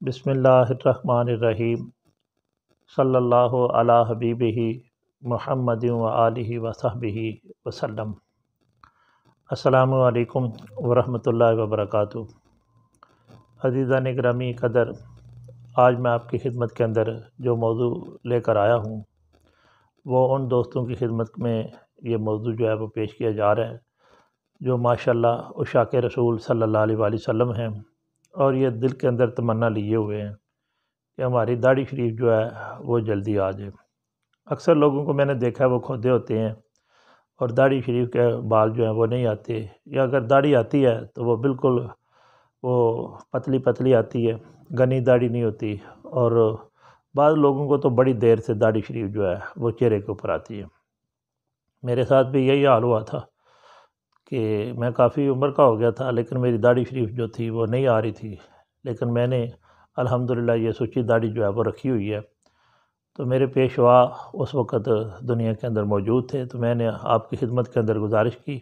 بسم اللہ الرحمن الرحیم صلی اللہ علی حبیبہ محمد و آلہ و صحبہ وسلم۔ السلام علیکم ورحمۃ اللہ وبرکاتہ۔ عزیزان گرامی قدر، آج میں آپ کی خدمت کے اندر جو موضوع لے کر آیا ہوں وہ ان دوستوں کی خدمت میں یہ موضوع جو ہے وہ پیش کیا جا رہا ہے جو ماشاءاللہ عشاق رسول صلی اللہ علیہ وآلہ وسلم ہیں، اور یہ دل کے اندر تمنا لیے ہوئے ہیں کہ ہماری داڑھی شریف جو ہے وہ جلدی آ جائے۔ اکثر لوگوں کو میں نے دیکھا ہے وہ کھودے ہوتے ہیں اور داڑھی شریف کے بال جو ہیں وہ نہیں آتے، یا اگر داڑھی آتی ہے تو وہ بالکل وہ پتلی پتلی آتی ہے، گھنی داڑھی نہیں ہوتی، اور بعض لوگوں کو تو بڑی دیر سے داڑھی شریف جو ہے وہ چہرے کے اوپر آتی ہے۔ میرے ساتھ بھی یہی حال ہوا تھا کہ میں کافی عمر کا ہو گیا تھا لیکن میری داڑھی شریف جو تھی وہ نہیں آ رہی تھی، لیکن میں نے الحمدللہ یہ سچی داڑھی جو ہے وہ رکھی ہوئی ہے۔ تو میرے پیشوا اس وقت دنیا کے اندر موجود تھے، تو میں نے آپ کی خدمت کے اندر گزارش کی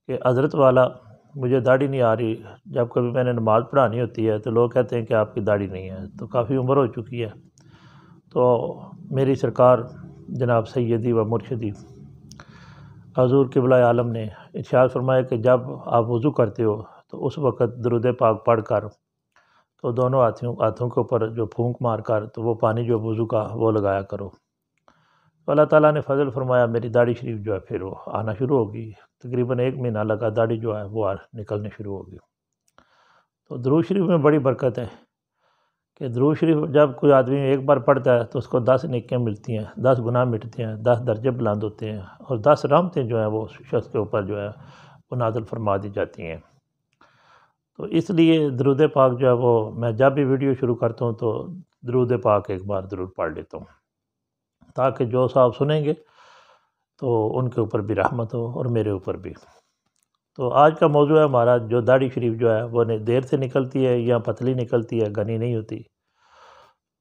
کہ حضرت والا مجھے داڑھی نہیں آ رہی، جب کبھی میں نے نماز پڑھانی ہوتی ہے تو لوگ کہتے ہیں کہ آپ کی داڑھی نہیں ہے، تو کافی عمر ہو چکی ہے۔ تو میری سرکار جناب سیدی و مرشدی حضور قبلہ عالم نے ارشاد فرمایا کہ جب آپ وضو کرتے ہو تو اس وقت درود پاک پڑھ کر تو دونوں ہاتھوں کے اوپر جو پھونک مار کر تو وہ پانی جو وضو کا وہ لگایا کرو۔ تو اللہ تعالیٰ نے فضل فرمایا، میری داڑھی شریف جو ہے پھر وہ آنا شروع ہوگی، تقریباً 1 مہینہ لگا داڑھی جو ہے وہ نکلنے شروع ہوگی۔ تو درود شریف میں بڑی برکت ہے کہ درود شریف جب کوئی آدمی ایک بار پڑھتا ہے تو اس کو 10 نیکیاں ملتی ہیں، 10 گناہ مٹتے ہیں، 10 درجے بلند ہوتے ہیں، اور 10 رحمتیں جو ہیں وہ شخص کے اوپر جو ہے وہ نازل فرما دی جاتی ہیں۔ تو اس لیے درود پاک جو ہے وہ میں جب بھی ویڈیو شروع کرتا ہوں تو درود پاک ایک بار درود پڑھ لیتا ہوں، تاکہ جو صاحب سنیں گے تو ان کے اوپر بھی رحمت ہو اور میرے اوپر بھی۔ تو آج کا موضوع ہے ہمارا جو داڑھی شریف جو ہے وہ دیر سے نکلتی ہے یا پتلی نکلتی ہے، گھنی نہیں ہوتی۔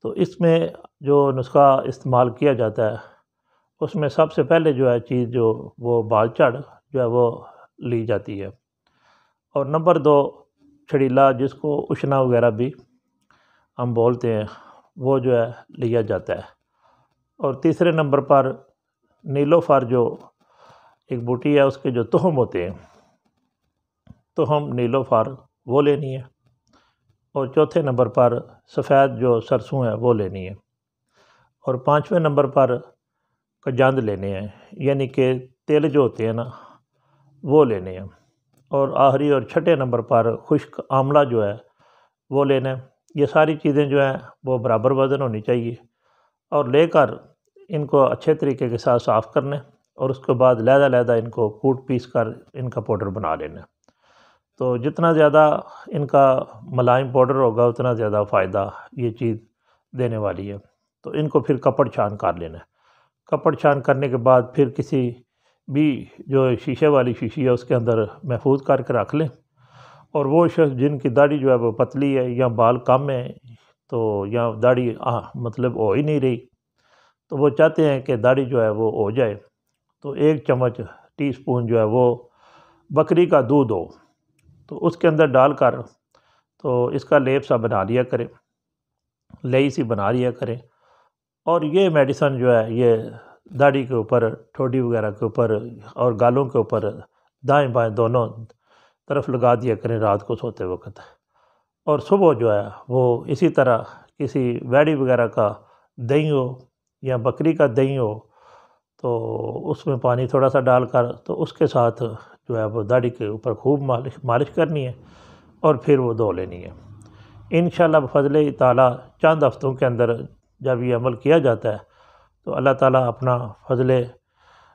تو اس میں جو نسخہ استعمال کیا جاتا ہے اس میں سب سے پہلے جو ہے چیز جو وہ بال چڑھ جو ہے وہ لی جاتی ہے، اور نمبر 2 چھڑیلا، جس کو اشنا وغیرہ بھی ہم بولتے ہیں، وہ جو ہے لیا جاتا ہے، اور تیسرے نمبر پر نیلوفر جو ایک بوٹی ہے اس کے جو تخم ہوتے ہیں، تخم نیلوفر وہ لینی ہے، اور چوتھے نمبر پر سفید جو سرسوں ہے وہ لینی ہے، اور 5ویں نمبر پر کجند لینے ہیں، یعنی کہ تیل جو ہوتے ہیں نا وہ لینے ہیں، اور آخری اور چھٹے نمبر پر خشک آملہ جو ہے وہ لینا ہے۔ یہ ساری چیزیں جو ہیں وہ برابر وزن ہونی چاہیے، اور لے کر ان کو اچھے طریقے کے ساتھ صاف کرنا ہے، اور اس کے بعد علیحدہ ان کو کوٹ پیس کر ان کا پاؤڈر بنا لینا ہے۔ تو جتنا زیادہ ان کا ملائم پاؤڈر ہوگا اتنا زیادہ فائدہ یہ چیز دینے والی ہے۔ تو ان کو پھر کپڑ چھان کر لینا ہے، کپڑ چھان کرنے کے بعد پھر کسی بھی جو شیشے والی شیشی ہے اس کے اندر محفوظ کر کے رکھ لیں، اور وہ شخص جن کی داڑھی جو ہے وہ پتلی ہے یا بال کم ہے، تو یا داڑھی مطلب ہو ہی نہیں رہی، تو وہ چاہتے ہیں کہ داڑھی جو ہے وہ ہو جائے، تو 1 چمچ ٹی سپون جو ہے وہ بکری کا دودھ ہو تو اس کے اندر ڈال کر تو اس کا لیپ سا بنا لیا کریں، لئی سی بنا لیا کریں، اور یہ میڈیسن جو ہے یہ داڑھی کے اوپر، ٹھوڈی وغیرہ کے اوپر اور گالوں کے اوپر دائیں بائیں دونوں طرف لگا دیا کریں رات کو سوتے وقت، اور صبح جو ہے وہ اسی طرح کسی ویڑی وغیرہ کا دہی ہو یا بکری کا دہی ہو تو اس میں پانی تھوڑا سا ڈال کر تو اس کے ساتھ جو ہے وہ داڑھی کے اوپر خوب مالش کرنی ہے، اور پھر وہ دھو لینی ہے۔ انشاءاللہ بفضل تعالیٰ چند ہفتوں کے اندر جب یہ عمل کیا جاتا ہے تو اللہ تعالیٰ اپنا فضل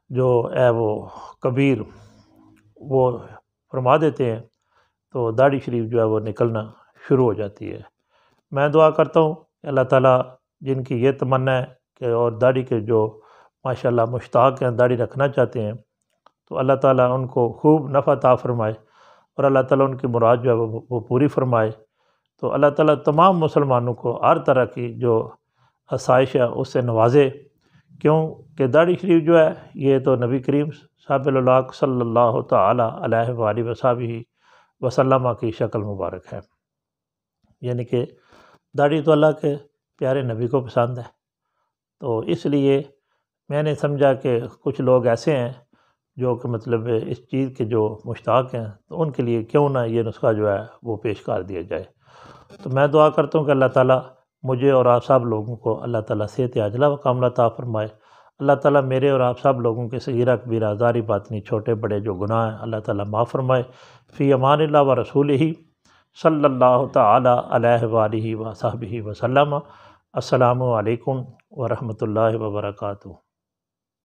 جو ہے وہ کبیر وہ فرما دیتے ہیں، تو داڑھی شریف جو ہے وہ نکلنا شروع ہو جاتی ہے۔ میں دعا کرتا ہوں کہ اللہ تعالیٰ جن کی یہ تمنا ہے کہ اور داڑھی کے جو ماشاءاللہ مشتاق ہیں، داڑھی رکھنا چاہتے ہیں، تو اللہ تعالیٰ ان کو خوب نفع عطا فرمائے، اور اللہ تعالیٰ ان کی مراد جو ہے وہ پوری فرمائے۔ تو اللہ تعالیٰ تمام مسلمانوں کو ہر طرح کی جو آسائش ہے اس سے نوازے، کیوں کہ داڑھی شریف جو ہے یہ تو نبی کریم صاحب الاولاق صلی اللہ تعالیٰ علیہ وآلہ وصحبہ وسلم کی شکل مبارک ہے، یعنی کہ داڑھی تو اللہ کے پیارے نبی کو پسند ہے، تو اس لیے میں نے سمجھا کہ کچھ لوگ ایسے ہیں جو کہ مطلب اس چیز کے جو مشتاق ہیں، تو ان کے لیے کیوں نہ یہ نسخہ جو ہے وہ پیش کر دیا جائے۔ تو میں دعا کرتا ہوں کہ اللہ تعالیٰ مجھے اور آپ سب لوگوں کو اللہ تعالیٰ صحت عاجلہ و کاملہ عطا فرمائے۔ اللہ تعالیٰ میرے اور آپ سب لوگوں کے صغیرہ کبیرہ ظاہری باطنی چھوٹے بڑے جو گناہ ہیں اللہ تعالیٰ معاف فرمائے۔ فی امان اللہ و رسولہ صلی اللہ تعالیٰ علیہ وآلہ وصحبہ وسلم۔ السلام علیکم ورحمۃ اللہ وبرکاتہ۔